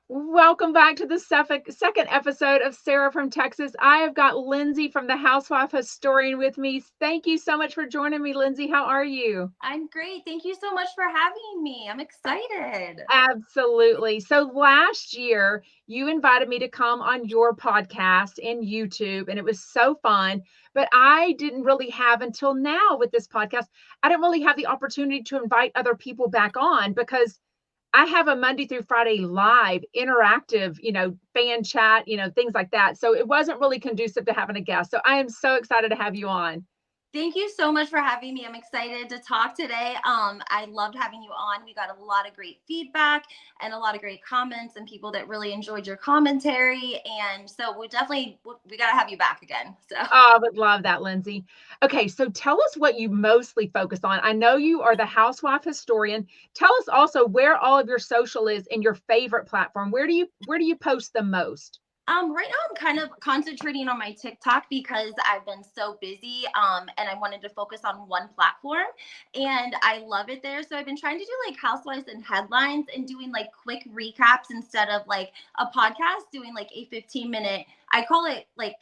Welcome back to the second episode of Sarah from Texas. I have got Lenzi from the Housewife Historian with me. Thank you so much for joining me, Lenzi. How are you? I'm great. Thank you so much for having me. I'm excited. Absolutely. So last year, you invited me to come on your podcast and YouTube, and it was so fun. But I didn't really have until now with this podcast, I didn't really have the opportunity to invite other people back on because I have a Monday through Friday live interactive, fan chat, things like that. So it wasn't really conducive to having a guest. So I am so excited to have you on. Thank you so much for having me. I'm excited to talk today. I loved having you on. We got a lot of great feedback and a lot of great comments and people that really enjoyed your commentary. And so we got to have you back again. So Oh, I would love that, Lindsay. Okay, so tell us what you mostly focus on. I know you are the housewife historian. Tell us also where all of your social is and your favorite platform. Where do you post the most? right now I'm kind of concentrating on my TikTok because I've been so busy and I wanted to focus on one platform and I love it there. So I've been trying to do like housewives and headlines and doing like quick recaps instead of like a podcast, doing like a 15-minute, I call it like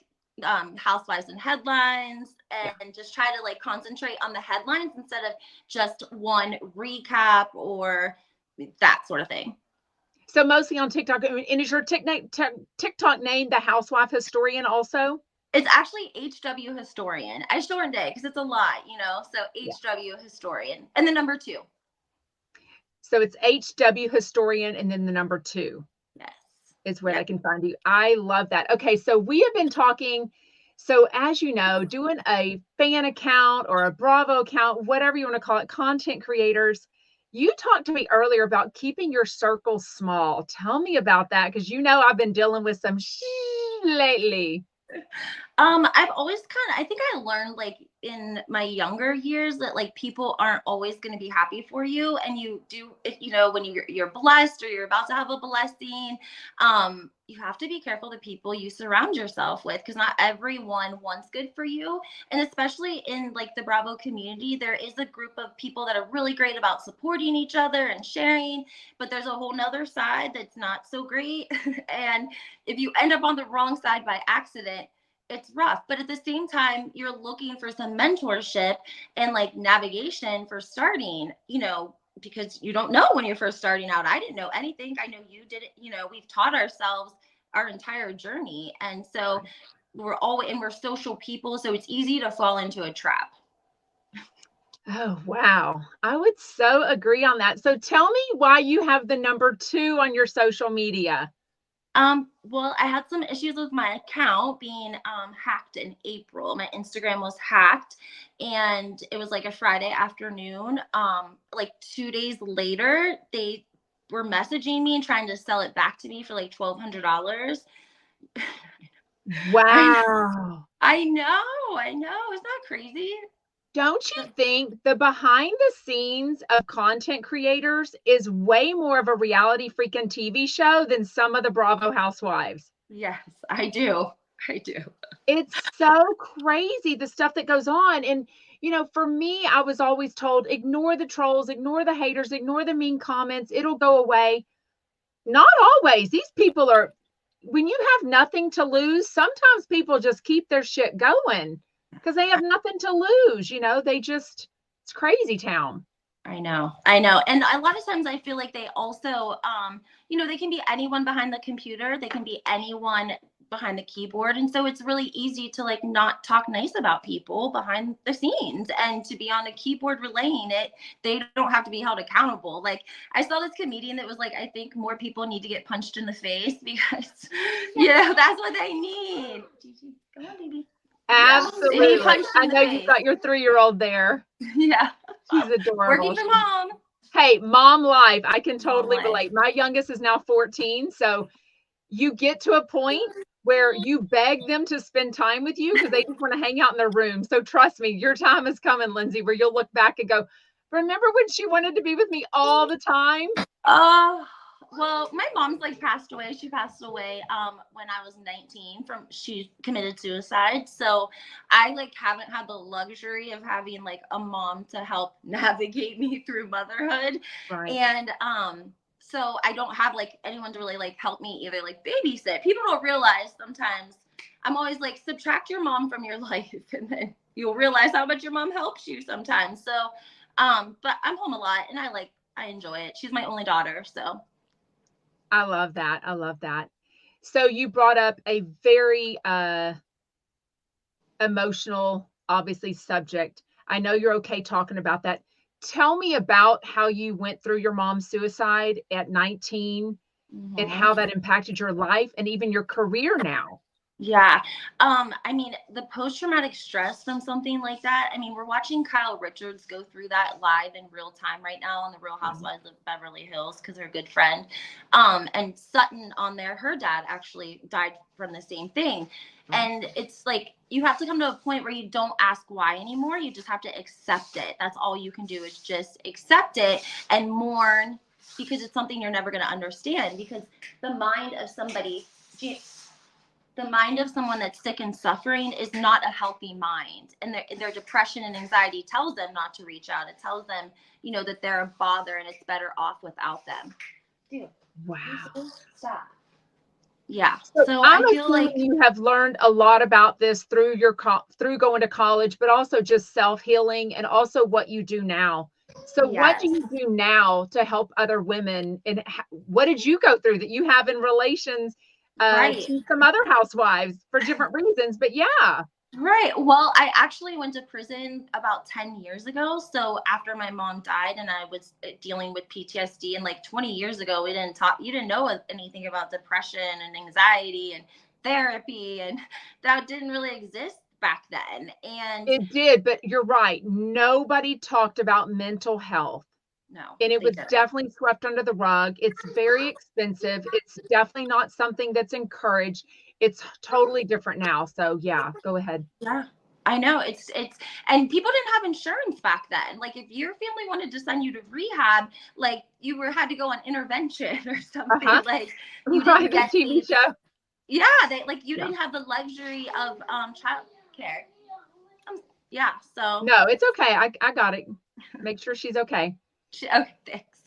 housewives and headlines, Yeah. and just try to like concentrate on the headlines instead of just one recap or that sort of thing. So mostly on TikTok. And is your TikTok name the housewife historian also? It's actually HW Historian. I shortened it because it's a lot, So Yeah. HW Historian. And the number two. So it's HW historian and then the number two Yes. is where they Yep. can find you. I love that. Okay, so we have been talking. So, as you know, doing a fan account or a Bravo account, whatever you want to call it, content creators, you talked to me earlier about keeping your circle small. Tell me about that because I've been dealing with some lately. I've always I think I learned like in my younger years that like people aren't always going to be happy for you. And you do, when you're blessed or you're about to have a blessing, you have to be careful the people you surround yourself with because not everyone wants good for you. And especially in like the Bravo community, there is a group of people that are really great about supporting each other and sharing, but there's a whole nother side that's not so great. And if you end up on the wrong side by accident, it's rough. But at the same time, you're looking for some mentorship and like navigation for starting, because you don't know when you're first starting out. I didn't know anything. I know you did it. We've taught ourselves our entire journey. And so we're social people. So it's easy to fall into a trap. Oh, wow. I would so agree on that. So, tell me why you have the number two on your social media. Well, I had some issues with my account being hacked in April. My Instagram was hacked and it was like a Friday afternoon. Like 2 days later, they were messaging me and trying to sell it back to me for like $1,200. I Wow. I know. Isn't that crazy? Don't you think the behind the scenes of content creators is way more of a reality freaking TV show than some of the Bravo housewives? Yes, I do. I do. It's so crazy the stuff that goes on. And, for me, I was always told ignore the trolls, ignore the haters, ignore the mean comments, it'll go away. Not always. These people are, when you have nothing to lose, sometimes people just keep their shit going because they have nothing to lose. It's crazy town. I know. I know. And a lot of times I feel like they also, they can be anyone behind the computer. They can be anyone behind the keyboard. And so it's really easy to like not talk nice about people behind the scenes and to be on a keyboard relaying it. They don't have to be held accountable. Like I saw this comedian that was like, I think more people need to get punched in the face because, that's what they need. Gigi, come on, baby. Yeah. They need Absolutely. punched I in the know you've face. got your 3-year-old there. Yeah. She's Working adorable. from home. Hey, mom life. I can Mom totally life. relate. My youngest is now 14. So you get to a point where you beg them to spend time with you because they just want to hang out in their room. So trust me, your time is coming, Lindsay, where you'll look back and go, remember when she wanted to be with me all the time? Uh, well, my mom's like passed away. She passed away when I was 19 from she committed suicide. So I like haven't had the luxury of having like a mom to help navigate me through motherhood. Right. And So I don't have like anyone to really like help me either, like babysit. People don't realize sometimes I'm always like, subtract your mom from your life, and then you'll realize how much your mom helps you sometimes. So, but I'm home a lot, and I enjoy it. She's my only daughter, so. I love that. I love that. So you brought up a very emotional, obviously, subject. I know you're okay talking about that. Tell me about how you went through your mom's suicide at 19 and Mhm. how that impacted your life and even your career now. Yeah. I mean, the post-traumatic stress from something like that. I mean, we're watching Kyle Richards go through that live in real time right now on the Real Mhm. Housewives of Beverly Hills because they're a good friend. And Sutton on there, her dad actually died from the same thing. And it's like you have to come to a point where you don't ask why anymore. You just have to accept it. That's all you can do is just accept it and mourn because it's something you're never going to understand because the mind of somebody the mind of someone that's sick and suffering is not a healthy mind, and their depression and anxiety tells them not to reach out. It tells them, that they're a bother and it's better off without them. Dude, Wow. stop. Yeah, So so I'm I feel assuming like, you have learned a lot about this through through going to college, but also just self-healing and also what you do now. So what do yes, you do now to help other women, and what did you go through that you have in relations right. to some other housewives for different reasons? But yeah. Right. Well, I actually went to prison about 10 years ago. So after my mom died and I was dealing with PTSD, and like 20 years ago, you didn't know anything about depression and anxiety and therapy. And that didn't really exist back then. And It did, but you're right. Nobody talked about mental health. no, And it they was didn't. definitely swept under the rug. It's very expensive. It's definitely not something that's encouraged. It's totally different now. So yeah, go ahead. Yeah. I know and people didn't have insurance back then. Like if your family wanted to send you to rehab, like had to go on intervention or Uh-huh. something. Like you didn't Right, the get TV these. show. Yeah, you Yeah. didn't have the luxury of child care. Yeah, so No, it's okay. I got it. Make sure she's okay. okay, thanks.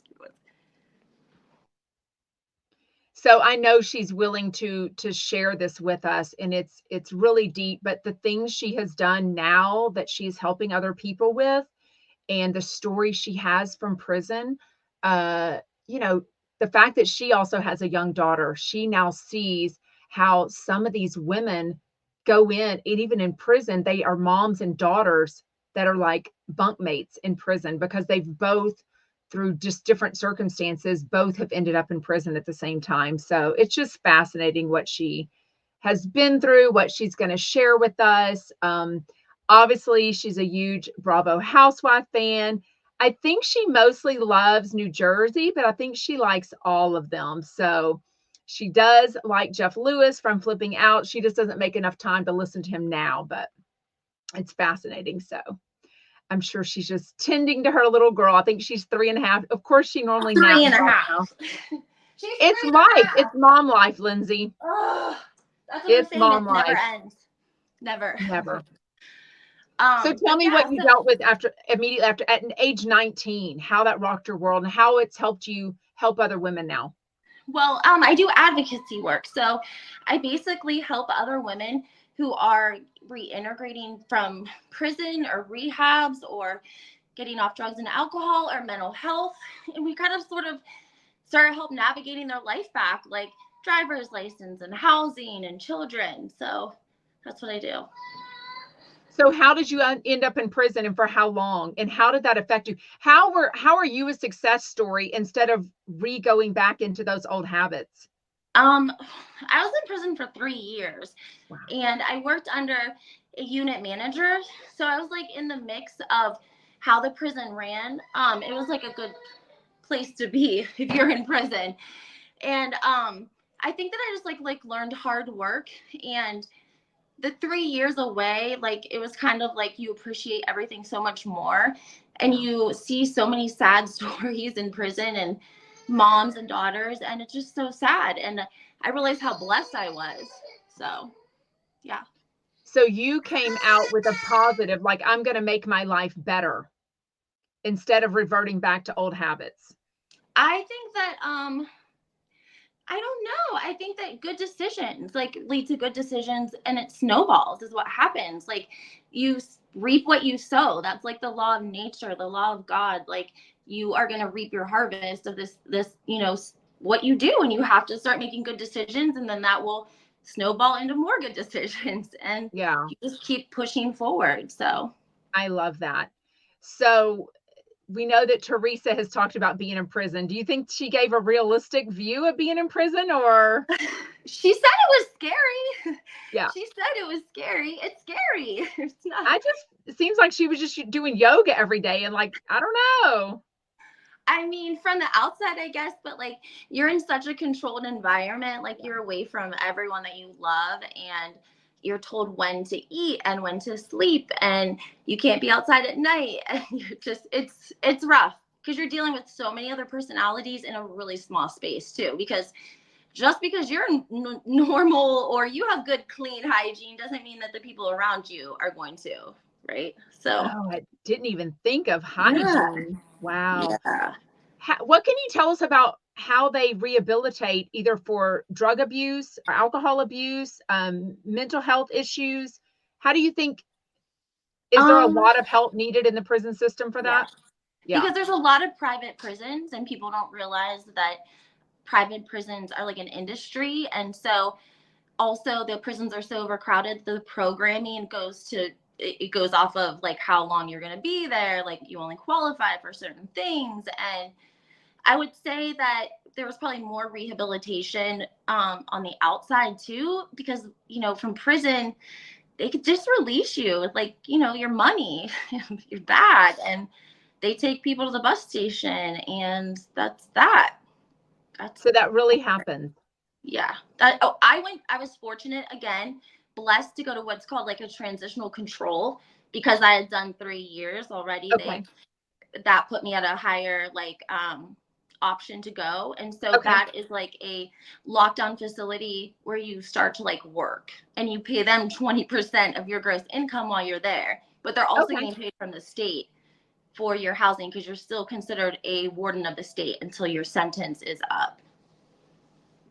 So I know she's willing to share this with us, and it's really deep, but the things she has done now that she's helping other people with, and the story she has from prison, uh, you know, the fact that she also has a young daughter, she now sees how some of these women go in, and even in prison, they are moms and daughters that are like bunkmates in prison because they've both, through just different circumstances, both have ended up in prison at the same time. So it's just fascinating what she has been through, what she's going to share with us. Obviously, she's a huge Bravo Housewife fan. I think she mostly loves New Jersey, but I think she likes all of them. So she does like Jeff Lewis from Flipping Out. She just doesn't make enough time to listen to him now, but it's fascinating. So I'm sure she's just tending to her little girl. I think she's 3.5. Of course, she normally naps Three and a now. half. She's It's three and a life. half. It's mom life, Lindsay. Oh, that's what I'm It's saying. mom It never life. ends. Never. Never. So tell But me yeah, what you so dealt with after immediately after at age 19, how that rocked your world and how it's helped you help other women now. well, I do advocacy work. So I basically help other women who are reintegrating from prison or rehabs or getting off drugs and alcohol or mental health. And we kind of sort of start help navigating their life back, like driver's license and housing and children. So that's what I do. So how did you end up in prison and for how long? And how did that affect you? How are you a success story instead of going back into those old habits? I was in prison for 3 years Wow. and I worked under a unit manager. So I was like in the mix of how the prison ran. It was like a good place to be if you're in prison. And I think that I just like learned hard work, and the 3 years away, like it was kind of like you appreciate everything so much more, and Yeah. you see so many sad stories in prison and moms and daughters, and it's just so sad. And I realized how blessed I was. So yeah. So you came out with a positive, like, I'm going to make my life better instead of reverting back to old habits. I think that I don't know. I think that good decisions like lead to good decisions, and it snowballs is what happens. Like you reap what you sow. That's like the law of nature, the law of God. Like you are going to reap your harvest of this, what you do, and you have to start making good decisions, and then that will snowball into more good decisions, and Yeah, you just keep pushing forward. So I love that. So we know that Teresa has talked about being in prison. Do you think she gave a realistic view of being in prison, or? she said it was scary. Yeah, She said it was scary. It's scary. It's not. it seems like she was just doing yoga every day and like, I don't know. I mean, from the outside, I guess, but like you're in such a controlled environment, like Yeah. you're away from everyone that you love, and you're told when to eat and when to sleep, and you can't be outside at night. And you're just, it's rough because you're dealing with so many other personalities in a really small space too. Because just because you're normal or you have good, clean hygiene doesn't mean that the people around you are going to, right? So, Oh, I didn't even think of yeah, hygiene. Wow. yeah. What can you tell us about how they rehabilitate either for drug abuse or alcohol abuse, mental health issues? How do you think, is there a Um, lot of help needed in the prison system for yeah. that? Yeah. Because there's a lot of private prisons, and people don't realize that private prisons are like an industry. And so also the prisons are so overcrowded, the programming it goes off of like how long you're going to be there, like you only qualify for certain things. And I would say that there was probably more rehabilitation on the outside too, because from prison they could just release you with like your money. You're bad, and they take people to the bus station, and that's that. That's So that really happens. Yeah. I was fortunate, again, blessed to go to what's called like a transitional control, because I had done 3 years already. Okay. That put me at a higher like option to go. And so Okay. that is like a lockdown facility where you start to like work, and you pay them 20% of your gross income while you're there. But they're also Okay. getting paid from the state for your housing, because you're still considered a warden of the state until your sentence is up.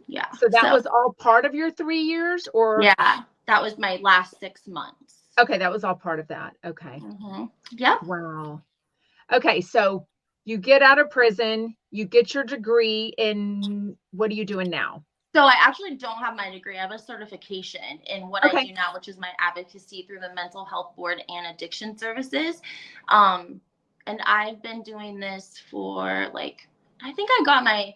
Yeah. So that So was all part of your 3 years, or? yeah, that was my last 6 months. Okay, that was all part of that. Okay. Yep. Wow. Okay, so you get out of prison, you get your degree in, what are you doing now? So I actually don't have my degree. I have a certification in what I Okay. do now, which is my advocacy through the Mental Health Board and Addiction Services. Um, and I've been doing this for like, I think I got my,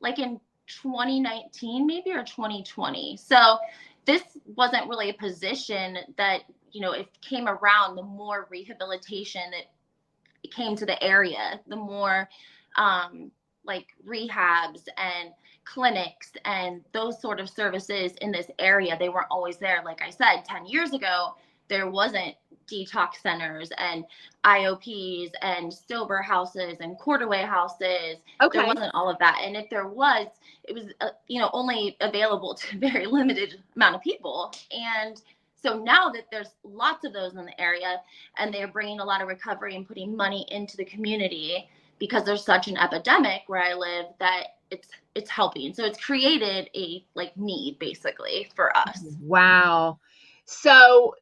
like in 2019, maybe, or 2020. So this wasn't really a position that, it came around. The more rehabilitation that came to the area, the more like rehabs and clinics and those sort of services in this area, they weren't always there. Like I said, 10 years ago, there wasn't detox centers and IOPs and sober houses and quarterway houses. There Okay. wasn't all of that. And if there was, it was, only available to a very limited amount of people. And so now that there's lots of those in the area, and they're bringing a lot of recovery and putting money into the community, because there's such an epidemic where I live, that it's helping. So it's created a like need basically for us. Wow. So,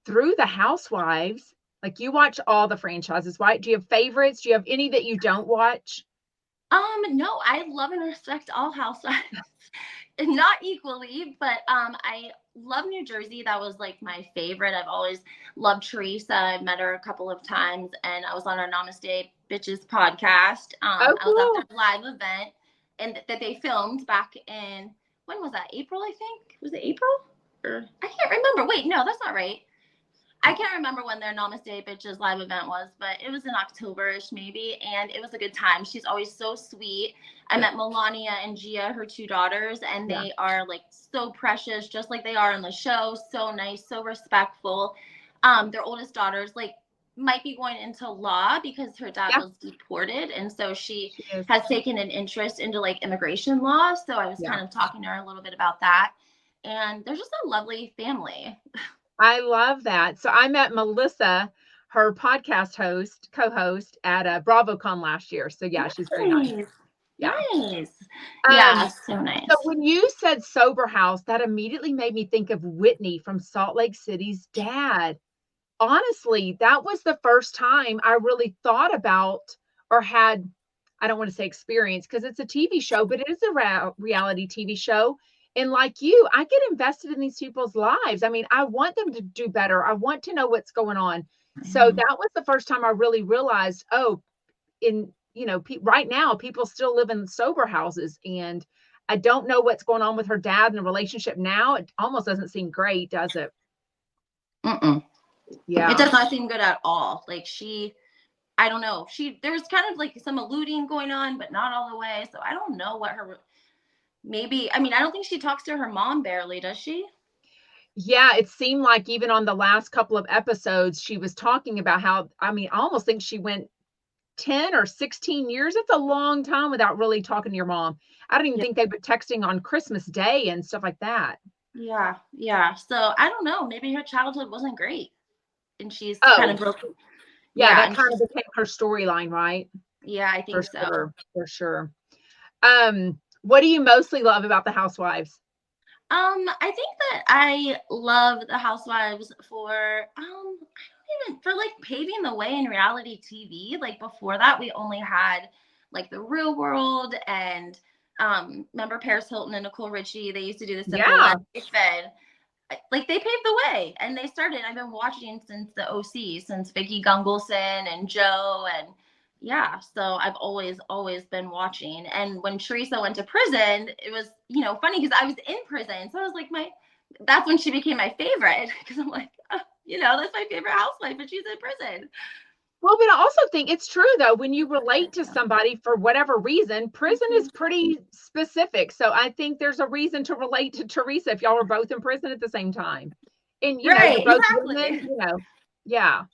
through the Housewives, like you watch all the franchises, right? Do you have favorites? Do you have any that you don't watch? No, I love and respect all housewives. Not equally, but I love New Jersey. That was like my favorite. I've always loved Teresa. I've met her a couple of times, and I was on her Namaste Bitches podcast. Oh, I was at cool. their live event, and that they filmed back in, when was that? April, I think. Was it April? Or I can't remember. Wait, no, that's not right. I can't remember when their Namaste Bitches live event was, but it was in October-ish maybe, and it was a good time. She's always so sweet. I Good. met Melania and Gia, her two daughters, and Yeah. they are like so precious, just like they are in the show. So nice, so respectful. Their oldest daughter's like might be going into law because her dad Yeah, was deported, and so she she is. has taken an interest into like immigration law. So I was Yeah. kind of talking to her a little bit about that, and they're just a lovely family. I love that. So I met Melissa her podcast co-host at BravoCon last year. So yeah, she's very nice. Nice. Yeah. Nice. Yeah, so So nice. when you said sober house, that immediately made me think of Whitney from Salt Lake City's dad. Honestly, that was the first time I really thought about or had, I don't want to say experience because it's a TV show, but it is a reality TV show. And like you, I get invested in these people's lives. I mean, I want them to do better. I want to know what's going on. So that was the first time I really realized, oh, right now, people still live in sober houses. And I don't know what's going on with her dad and the relationship now. It almost doesn't seem great, does it? Mm-mm. Yeah. It does not seem good at all. Like I don't know. There was kind of like some alluding going on, but not all the way. So I don't know what maybe, I mean, I don't think she talks to her mom barely, does she? Yeah, it seemed like even on the last couple of episodes, she was talking about how, I mean, I almost think she went 10 or 16 years. It's a long time without really talking to your mom. I don't even think they were texting on Christmas Day and stuff like that. Yeah. Yeah. So I don't know. Maybe her childhood wasn't great and she's kind Oh, of broken. yeah, Yeah. that kind of became her storyline, right? Yeah, I For think so. sure. For sure. What do you mostly love about the Housewives? I think that I love the Housewives for for like paving the way in reality TV. Like before that, we only had like the Real World and remember Paris Hilton and Nicole Richie. They used to do the Simple Yeah. Life, and like they paved the way. And they started. I've been watching since the OC, since Vicki Gunvalson and Joe, and yeah. So I've always been watching. And when Teresa went to prison, it was funny because I was in prison, so I was like that's when she became my favorite because I'm like, that's my favorite housewife, but she's in prison. Well, but I also think it's true though, when you relate to somebody for whatever reason, prison is pretty specific. So I think there's a reason to relate to Teresa if y'all were both in prison at the same time. And you're Right, both exactly. women, yeah.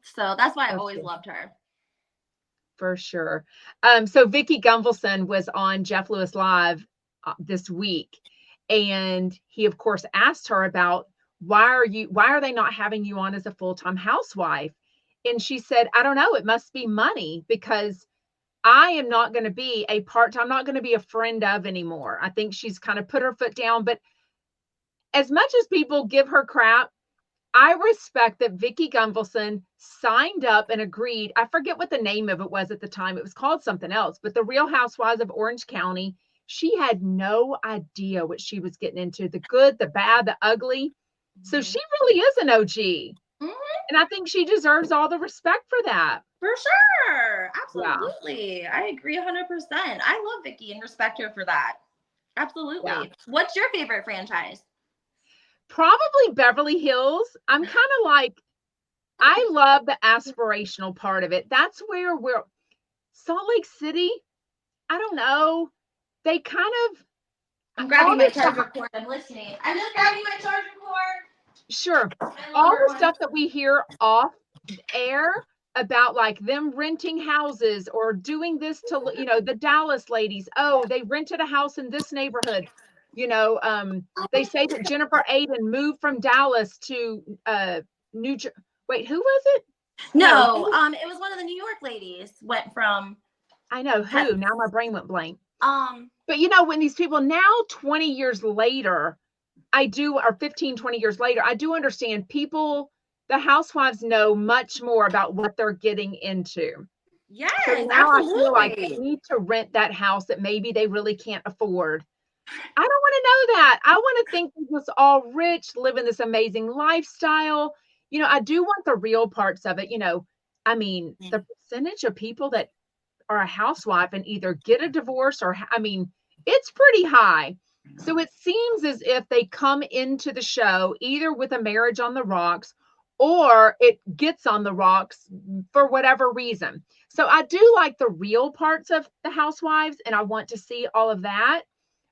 So that's why I For always sure. loved her. For sure. So Vicki Gunvalson was on Jeff Lewis Live this week, and he of course asked her about why are they not having you on as a full-time housewife? And she said, I don't know, it must be money because I am not going to be I'm not going to be a friend of anymore. I think she's kind of put her foot down, but as much as people give her crap, I respect that Vicki Gunvalson signed up and agreed. I forget what the name of it was at the time. It was called something else, but the Real Housewives of Orange County, she had no idea what she was getting into, the good, the bad, the ugly. So she really is an OG. And I think she deserves all the respect for that. For sure. Absolutely. Yeah. I agree 100%. I love Vicki and respect her for that. Absolutely. Yeah. What's your favorite franchise? Probably Beverly Hills. I'm kind of like, I love the aspirational part of it. That's where Salt Lake City, I don't know. They kind of. I'm grabbing my charger cord. I'm listening. I'm just grabbing my charger cord. Sure. All the stuff that we hear off air about like them renting houses or doing this to, the Dallas ladies. Oh, they rented a house in this neighborhood. They say that Jennifer Aiden moved from Dallas to wait, who was it? No, it was one of the New York ladies went from. I know who. Now my brain went blank. But when these people now 20 years later, or 15, 20 years later, I do understand the housewives know much more about what they're getting into. Yes, so now absolutely. I feel like they need to rent that house that maybe they really can't afford. I don't want to know that. I want to think we're just all rich, living this amazing lifestyle. I do want the real parts of it. I mean, the percentage of people that are a housewife and either get a divorce it's pretty high. So it seems as if they come into the show either with a marriage on the rocks or it gets on the rocks for whatever reason. So I do like the real parts of the housewives and I want to see all of that.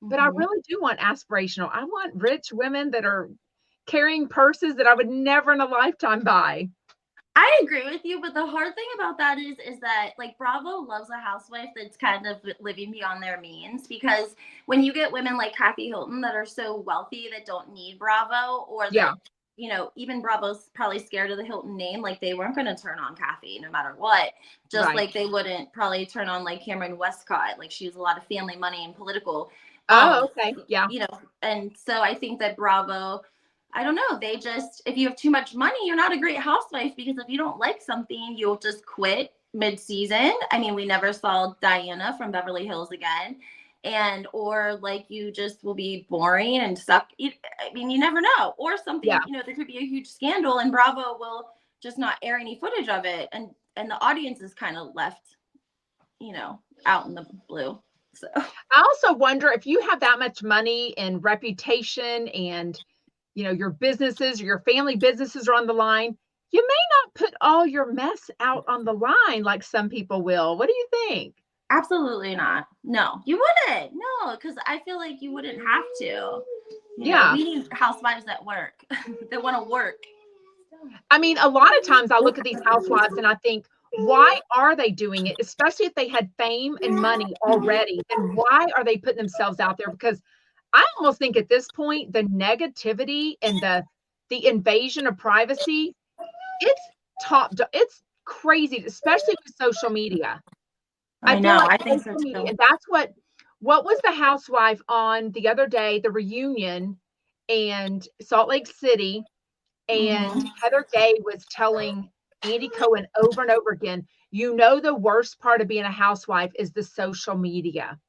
But I really do want aspirational. I want rich women that are carrying purses that I would never in a lifetime buy. I agree with you, but the hard thing about that is that like Bravo loves a housewife that's kind of living beyond their means, because when you get women like Kathy Hilton that are so wealthy that don't need Bravo, or that even Bravo's probably scared of the Hilton name. Like they weren't going to turn on Kathy no matter what. Just Right. like they wouldn't probably turn on like Cameron Westcott. Like she has a lot of family money and political, Oh, okay. Yeah. and so I think that Bravo, I don't know. They just, if you have too much money, you're not a great housewife, because if you don't like something, you'll just quit mid-season. I mean, we never saw Diana from Beverly Hills again. Or like you just will be boring and suck. I mean, you never know. Or Yeah. something, there could be a huge scandal and Bravo will just not air any footage of it. And the audience is kind of left, out in the blue. So I also wonder if you have that much money and reputation and, your businesses or your family businesses are on the line, you may not put all your mess out on the line like some people will. What do you think? absolutely not. No, you wouldn't. No, because I feel like you wouldn't have to. Yeah. We need housewives that work, that want to work. I mean, a lot of times I look at these housewives and I think, why are they doing it? Especially if they had fame and money already, then why are they putting themselves out there? Because I almost think at this point, the negativity and the invasion of privacy, it's it's crazy, especially with social media. I I feel know. like I think so social media, too. and that's what was the housewife on the other day, the reunion and Salt Lake City, and Mhm. Heather Gay was telling Andy Cohen over and over again, the worst part of being a housewife is the social media.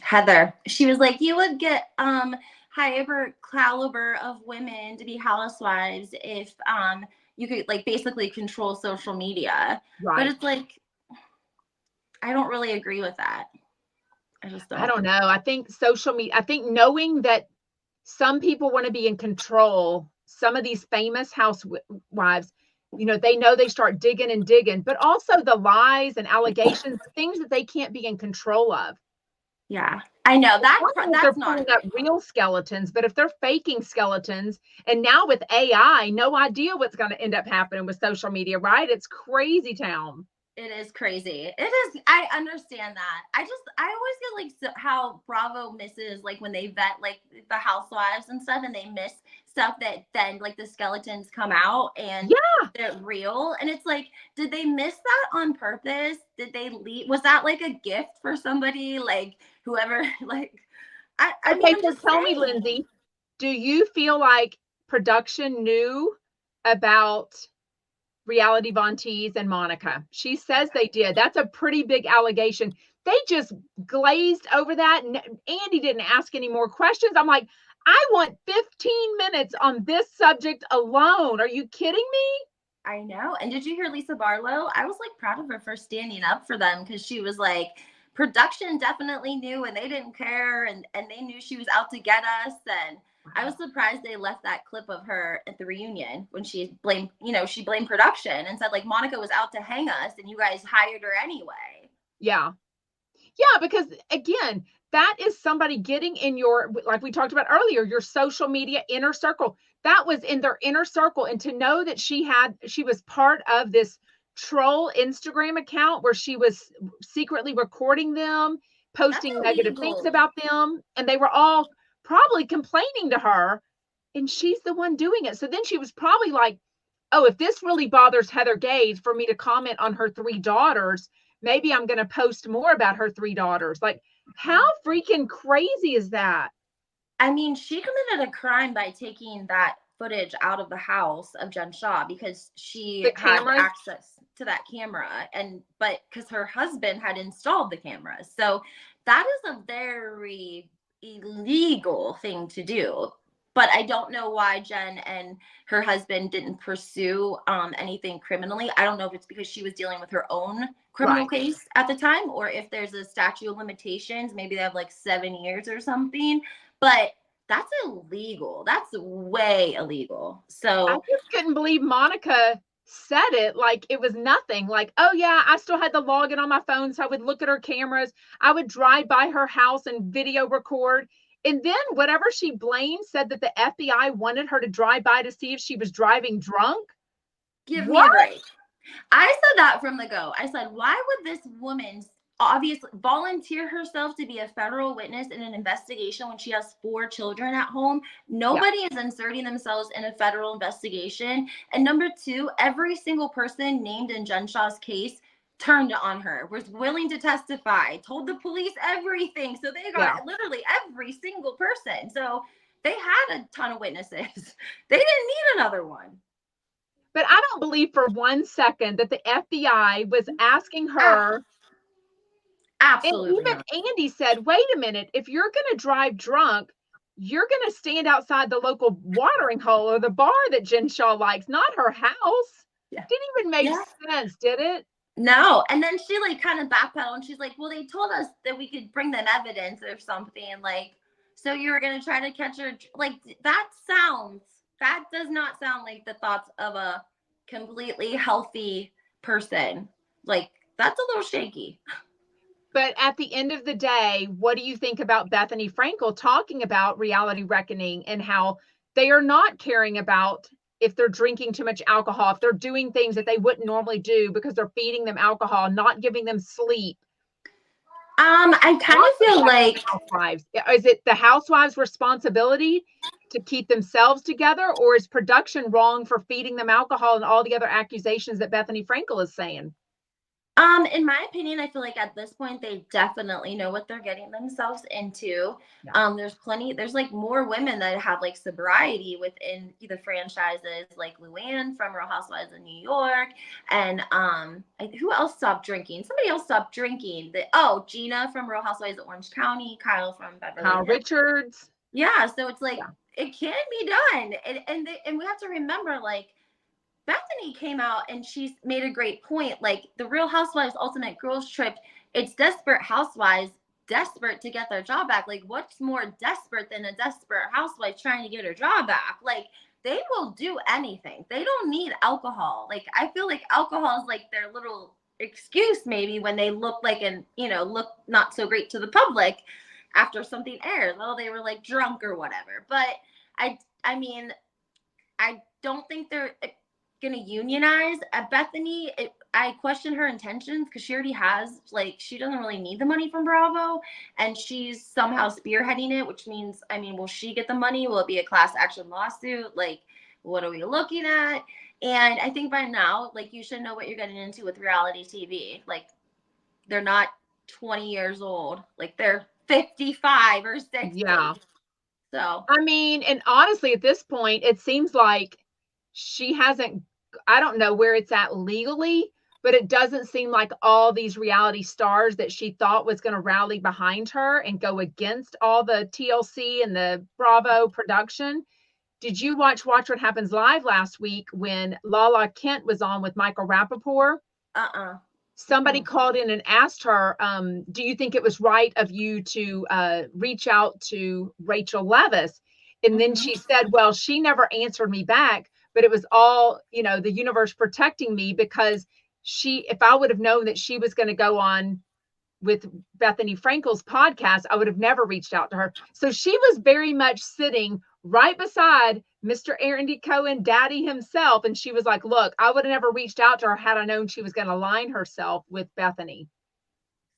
Heather, she was like, you would get higher caliber of women to be housewives if you could like basically control social media. But Right. it's like, I don't really agree with that. I just I don't. don't know. I think social media, I think knowing that some people want to be in control, some of these famous housewives, they know they start digging and digging, but also the lies and allegations, things that they can't be in control of. Yeah, I know It's one thing if they're that's not a pulling up great look. real skeletons, but if they're faking skeletons, and now with AI, no idea what's going to end up happening with social media, right? It's crazy town. It is crazy. It is. I understand that. I always get like how Bravo misses like when they vet like the housewives and stuff, and they miss stuff that then like the skeletons come out and Yeah. they're real. And it's like, did they miss that on purpose? Did they leave? Was that like a gift for somebody? Like whoever, like, I mean, Okay, I'm so just tell me, saying. Lenzi, do you feel like production knew about Reality Von Teese and Monica? She says they did. That's a pretty big allegation. They just glazed over that. And Andy didn't ask any more questions. I'm like, I want 15 minutes on this subject alone. Are you kidding me? I know. And did you hear Lisa Barlow? I was like proud of her for standing up for them, because she was like, production definitely knew and they didn't care, and they knew she was out to get us. And I was surprised they left that clip of her at the reunion when she blamed production and said like Monica was out to hang us and you guys hired her anyway. Yeah. Yeah, because again, that is somebody getting in your, like we talked about earlier, your social media inner circle. That was in their inner circle. And to know that she was part of this troll Instagram account where she was secretly recording them, That's posting negative things illegal. about them, and they were all probably complaining to her, and she's the one doing it. So then she was probably like, oh, if this really bothers Heather Gay for me to comment on her three daughters, maybe I'm going to post more about her three daughters. Like, how freaking crazy is that? I mean, she committed a crime by taking that footage out of the house of Jen Shah, because she The had cameras, access to that camera, but because her husband had installed the cameras. So that is a very illegal thing to do. But I don't know why Jen and her husband didn't pursue anything criminally. I don't know if it's because she was dealing with her own criminal right? case at the time, or if there's a statute of limitations. Maybe they have like 7 years or something. But that's illegal. That's way illegal. I So just couldn't believe Monica said it like it was nothing. Like, oh, yeah, I still had the login on my phone. So I would look at her cameras. I would drive by her house and video record. And then whatever she blamed said that the FBI wanted her to drive by to see if she was driving drunk. give me What? a break. I said that from the go. I said, why would this woman obviously volunteer herself to be a federal witness in an investigation when she has 4 children at home. Yeah. Nobody is inserting themselves in a federal investigation. And number 2, every single person named in Jen Shah's case turned on her, was willing to testify, told the police everything. So they Yeah. got literally every single person. So they had a ton of witnesses. They didn't need another one. But I don't believe for 1 second that the FBI was asking her. And Absolutely even not. Andy said, wait a minute, if you're going to drive drunk, you're going to stand outside the local watering hole or the bar that Jen Shah likes, not her house. Yeah. Didn't even make sense, did it? No. And then she like kind of backpedaled and she's like, well, they told us that we could bring them evidence or something. Like, so you were going to try to catch her. Like, that does not sound like the thoughts of a completely healthy person. Like, that's a little shaky. But at the end of the day, what do you think about Bethany Frankel talking about reality reckoning and how they are not caring about if they're drinking too much alcohol, if they're doing things that they wouldn't normally do because they're feeding them alcohol, not giving them sleep? I kind of feel like housewives. Is it the housewives' responsibility to keep themselves together, or is production wrong for feeding them alcohol and all the other accusations that Bethany Frankel is saying? In my opinion, I feel like at this point they definitely know what they're getting themselves into. Yeah. There's like more women that have like sobriety within the franchises, like Luann from Real Housewives of New York, and who else stopped drinking? Somebody else stopped drinking. Gina from Real Housewives of Orange County, Kyle from Beverly Kyle Hills. Richards. Yeah, so it's like it can be done, and we have to remember, like, Bethany came out and she's made a great point. Like, the Real Housewives Ultimate Girls Trip, it's desperate housewives desperate to get their job back. Like, what's more desperate than a desperate housewife trying to get her job back? Like, they will do anything. They don't need alcohol. Like, I feel like alcohol is like their little excuse maybe when they look like look not so great to the public after something airs. Oh, they were like drunk or whatever. But I mean, I don't think they're going to unionize. Bethany, I question her intentions because she already has, like, she doesn't really need the money from Bravo, and she's somehow spearheading it, which means, I mean, will she get the money? Will it be a class action lawsuit? Like, what are we looking at? And I think by now, like, you should know what you're getting into with reality TV. Like, they're not 20 years old. Like, they're 55 or 60. Yeah. So, I mean, and honestly, at this point, it seems like she hasn't, I don't know where it's at legally, but it doesn't seem like all these reality stars that she thought was going to rally behind her and go against all the TLC and the Bravo production. Did you watch What Happens Live last week when Lala Kent was on with Michael Rappaport? Somebody called in and asked her, do you think it was right of you to reach out to Rachel Leviss? And then she said, well, she never answered me back, but it was all, the universe protecting me, because if I would have known that she was going to go on with Bethany Frankel's podcast, I would have never reached out to her. So she was very much sitting right beside Mr. Andy Cohen, daddy himself. And she was like, look, I would have never reached out to her had I known she was going to align herself with Bethany.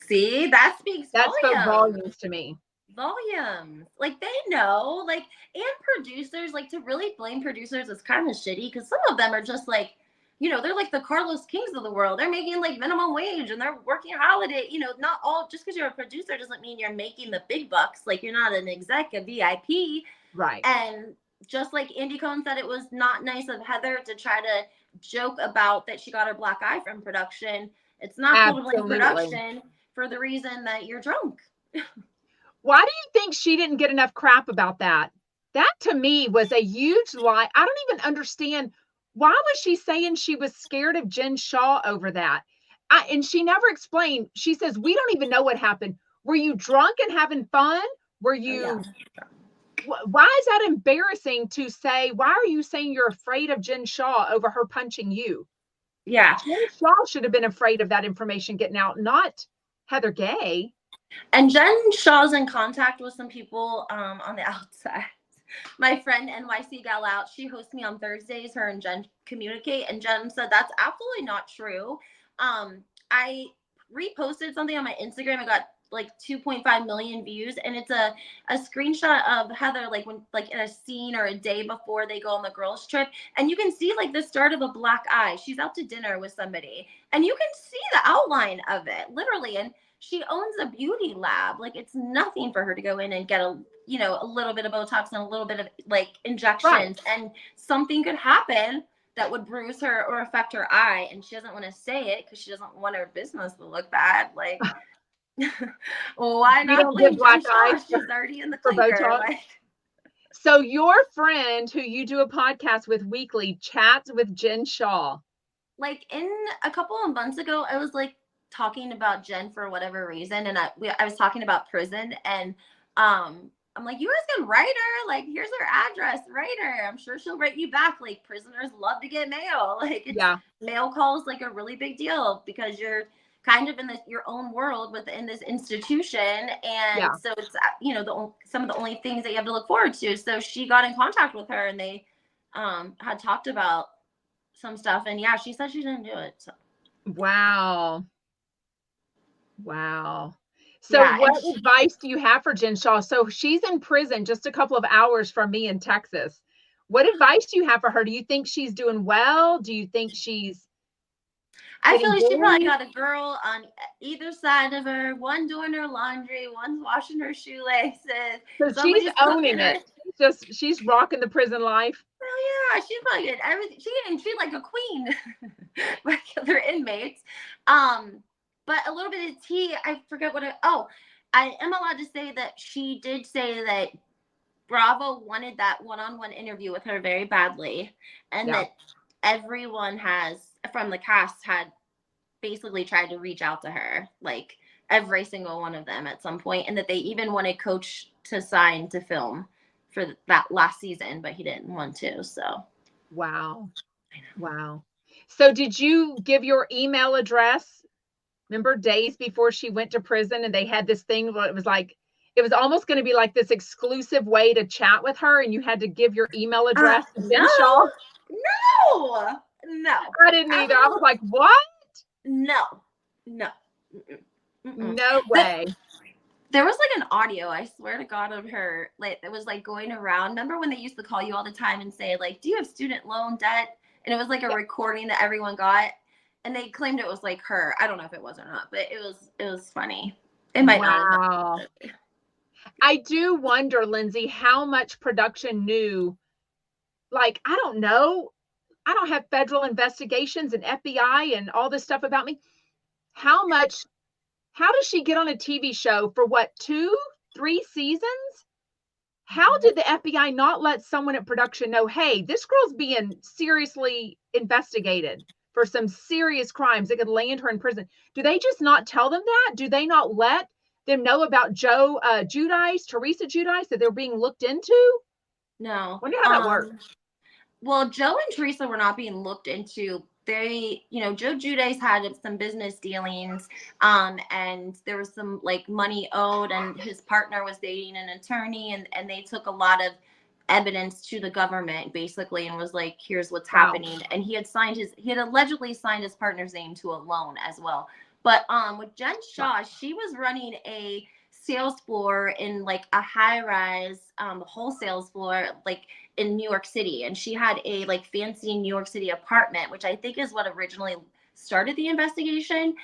See, that speaks volumes. That spoke volumes to me. Volumes. Like, they know, like, and producers, like, to really blame producers is kind of shitty, because some of them are just like, they're like the Carlos Kings of the world. They're making like minimum wage and they're working holiday. Not all, just because you're a producer doesn't mean you're making the big bucks. Like, you're not an exec, a VIP. Right. And just like Andy Cohen said, it was not nice of Heather to try to joke about that she got her black eye from production. It's not cool to blame production for the reason that you're drunk. Why do you think she didn't get enough crap about that? That to me was a huge lie. I don't even understand. Why was she saying she was scared of Jen Shah over that? And she never explained. She says, we don't even know what happened. Were you drunk and having fun? Were you? Why is that embarrassing to say? Why are you saying you're afraid of Jen Shah over her punching you? Yeah. Jen Shah should have been afraid of that information getting out, not Heather Gay. And Jen Shah's in contact with some people on the outside. My friend NYC Gal Out, she hosts me on Thursdays. Her and Jen communicate, and Jen said that's absolutely not true. reposted something on my Instagram. I got like 2.5 million views, and it's a screenshot of Heather, like when, like in a scene or a day before they go on the girls trip, and you can see like the start of a black eye. She's out to dinner with somebody, and you can see the outline of it literally. And she owns a beauty lab. Like, it's nothing for her to go in and get a, you know, a little bit of Botox and a little bit of like injections, and something could happen that would bruise her or affect her eye, and she doesn't want to say it because she doesn't want her business to look bad. Like, why You not don't give blame black Jen Shah? eyes She's already in the for clinker. Botox. Like, So your friend who you do a podcast with weekly chats with Jen Shah. like in a couple of months ago, I was like talking about Jen for whatever reason, and I was talking about prison, and I'm like, you guys can write her. Like, here's her address. Write her. I'm sure she'll write you back. Like, prisoners love to get mail. Like, it's, mail calls like a really big deal because you're kind of in your own world within this institution, and so it's, you know, some of the only things that you have to look forward to. So she got in contact with her, and they had talked about some stuff, and yeah, she said she didn't do it. So. Wow. So what advice do you have for Jen Shah? So she's in prison just a couple of hours from me in Texas. What advice do you have for her? Do you think she's doing well? Do you think she's I feel like she probably got a girl on either side of her, one doing her laundry, one's washing her shoelaces. So she's owning it. She's rocking the prison life. Well, yeah, she's probably good. Everything. She didn't treat like a queen, regular inmates. But a little bit of tea. I forget what. I am allowed to say that she did say that Bravo wanted that one-on-one interview with her very badly, and that everyone from the cast had basically tried to reach out to her, like every single one of them at some point, and that they even wanted Coach to sign to film for that last season, but he didn't want to. So wow. So did you give your email address? Remember days before she went to prison, and they had this thing where it was almost going to be like this exclusive way to chat with her, and you had to give your email address to Jen Shah? No. I didn't either. I was like, what? No. No way. There was like an audio, I swear to God, of her, like, that was like going around. Remember when they used to call you all the time and say, like, do you have student loan debt? And it was like a recording that everyone got, and they claimed it was like her. I don't know if it was or not, but it was funny. It might not have been. I do wonder, Lenzi, how much production knew. Like, I don't know. I don't have federal investigations and FBI and all this stuff about me. How does she get on a TV show for what, 2, 3 seasons? How did the FBI not let someone at production know, hey, this girl's being seriously investigated for some serious crimes that could land her in prison? Do they just not tell them that? Do they not let them know about Teresa Guidice, that they're being looked into? No. I wonder how that works. Well, Joe and Teresa were not being looked into. They, you know, Joe Giudice had some business dealings, and there was some like money owed, and his partner was dating an attorney, and they took a lot of evidence to the government basically, and was like, here's what's happening. And he had allegedly signed his partner's name to a loan as well. But with Jen Shah, she was running a sales floor in like a high-rise wholesale floor, like in New York City, and she had a like fancy New York City apartment, which I think is what originally started the investigation.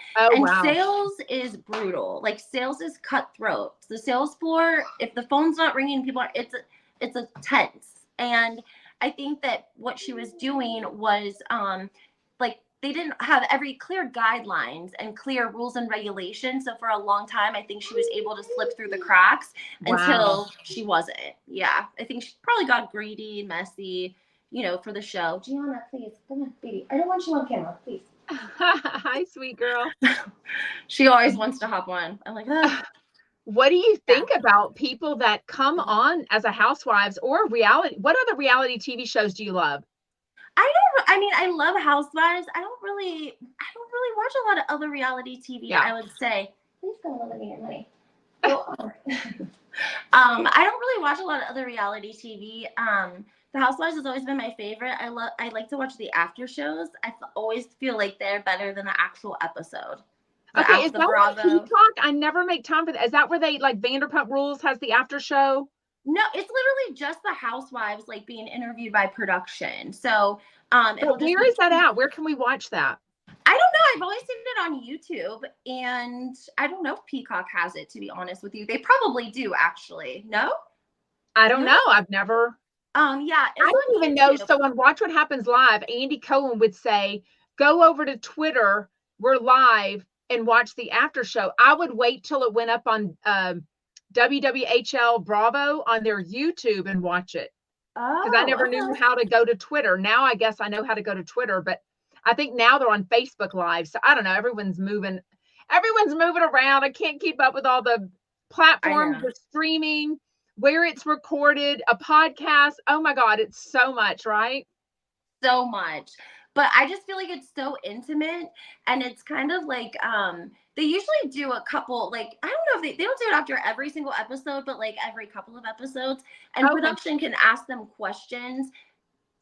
Sales is brutal. Like, sales is cutthroat. The sales floor, if the phone's not ringing, it's a tense. And I think that what she was doing was like, they didn't have every clear guidelines and clear rules and regulations. So for a long time, I think she was able to slip through the cracks until she wasn't. Yeah. I think she probably got greedy, messy, you know, for the show. Gianna, please, come on, baby. I don't want you on camera, please. Hi, sweet girl. She always wants to hop on. I'm like, What do you think about people that come on as a housewives or reality? What other reality TV shows do you love? I love Housewives. I don't really watch a lot of other reality TV, I would say. Please don't let me in, honey. I don't really watch a lot of other reality TV. The Housewives has always been my favorite. I like to watch the after shows. I always feel like they're better than the actual episode. but Okay, is after the that on Bravo. Peacock? I never make time for that. Is that where they like Vanderpump Rules has the after show? No, it's literally just the housewives like being interviewed by production. So it'll But just where be is that at? Where can we watch that? I don't know. I've always seen it on YouTube, and I don't know if Peacock has it, to be honest with you. They probably do, actually. No? I don't No? know. I've never. Yeah, I it's don't on even know. YouTube. So on Watch What Happens Live, Andy Cohen would say, "Go over to Twitter. We're live and watch the after show." I would wait till it went up on WWHL Bravo on their YouTube and watch it because I Oh, never knew okay. how to go to Twitter. Now I guess I know how to go to Twitter, but I think now they're on Facebook Live. So I don't know. Everyone's moving. Everyone's moving around. I can't keep up with all the I platforms, know. the streaming, where it's recorded, a podcast. Oh my God, it's so much, right? So much. But I just feel like it's so intimate, and it's kind of like they usually do a couple, like I don't know if they don't do it after every single episode, but like every couple of episodes, and Okay. production can ask them questions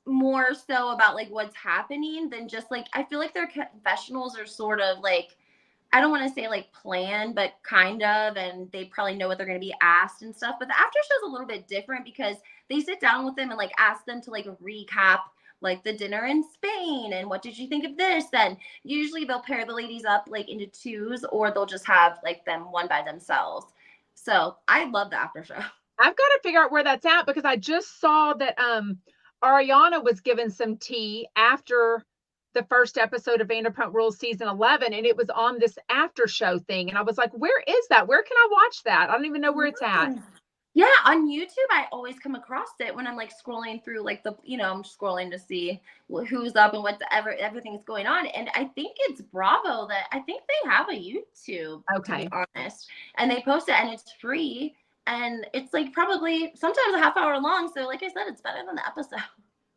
more so about like what's happening than just like I feel like their confessionals are sort of like I don't want to say like planned, but kind of, and they probably know what they're going to be asked and stuff. But the after show is a little bit different because they sit down with them and like ask them to like recap like the dinner in Spain and what did you think of this? Then usually they'll pair the ladies up like into twos, or they'll just have like them one by themselves. So I love the after show. I've got to figure out where that's at because I just saw that Ariana was given some tea after the first episode of Vanderpump Rules season 11, and it was on this after show thing. And I was like, where is that? Where can I watch that? I don't even know where it's at. Yeah, on YouTube, I always come across it when I'm like scrolling through like I'm scrolling to see who's up and everything's going on. And I think it's Bravo that I think they have a YouTube, to be Okay. honest. And they post it and it's free. And it's like probably sometimes a half hour long. So like I said, it's better than the episode.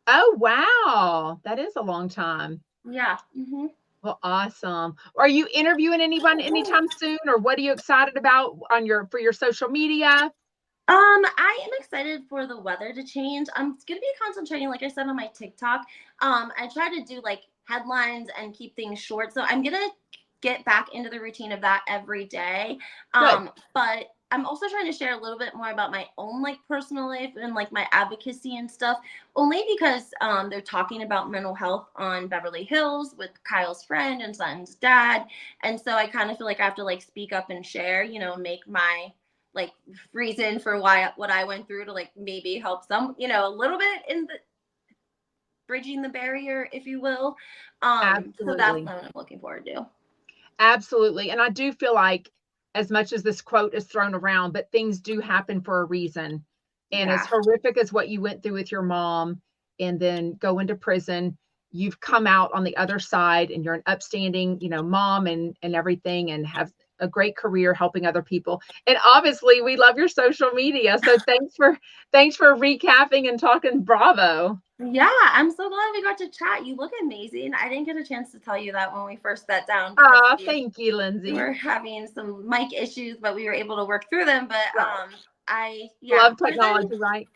Oh, wow. That is a long time. Yeah. Mm-hmm. Well, awesome. Are you interviewing anyone anytime soon, or what are you excited about on for your social media? I am excited for the weather to change. I'm gonna be concentrating, like I said, on my TikTok. I try to do like headlines and keep things short. So I'm gonna get back into the routine of that every day. Good. But I'm also trying to share a little bit more about my own like personal life and like my advocacy and stuff, only because they're talking about mental health on Beverly Hills with Kyle's friend and son's dad. And so I kind of feel like I have to like speak up and share, make my like reason for what I went through to like maybe help some, a little bit in the bridging the barrier, if you will. So that's Absolutely. what I'm looking forward to. Absolutely. And I do feel like, as much as this quote is thrown around, but things do happen for a reason. And as Yeah. horrific as what you went through with your mom and then go into prison, you've come out on the other side and you're an upstanding, mom and everything, and have a great career helping other people. And obviously we love your social media. So thanks for recapping and talking Bravo. Yeah, I'm so glad we got to chat. You look amazing. I didn't get a chance to tell you that when we first sat down because Ah, thank you, we Lenzi. were having some mic issues, but we were able to work through them. But Love technology, right?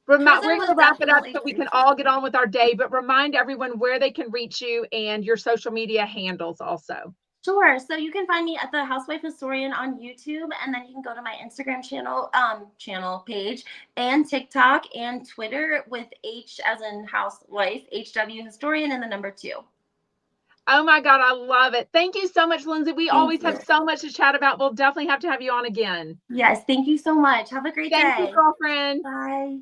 We're prison going was to wrap it up definitely so we can crazy. all get on with our day, but remind everyone where they can reach you and your social media handles also. Sure. So you can find me at the Housewife Historian on YouTube, and then you can go to my Instagram channel page, and TikTok and Twitter with H as in housewife, HW Historian, and the number 2. Oh my God, I love it. Thank you so much, Lenzi. We Thank always you. have so much to chat about. We'll definitely have to have you on again. Yes, thank you so much. Have a great Thank you, day. girlfriend. Bye.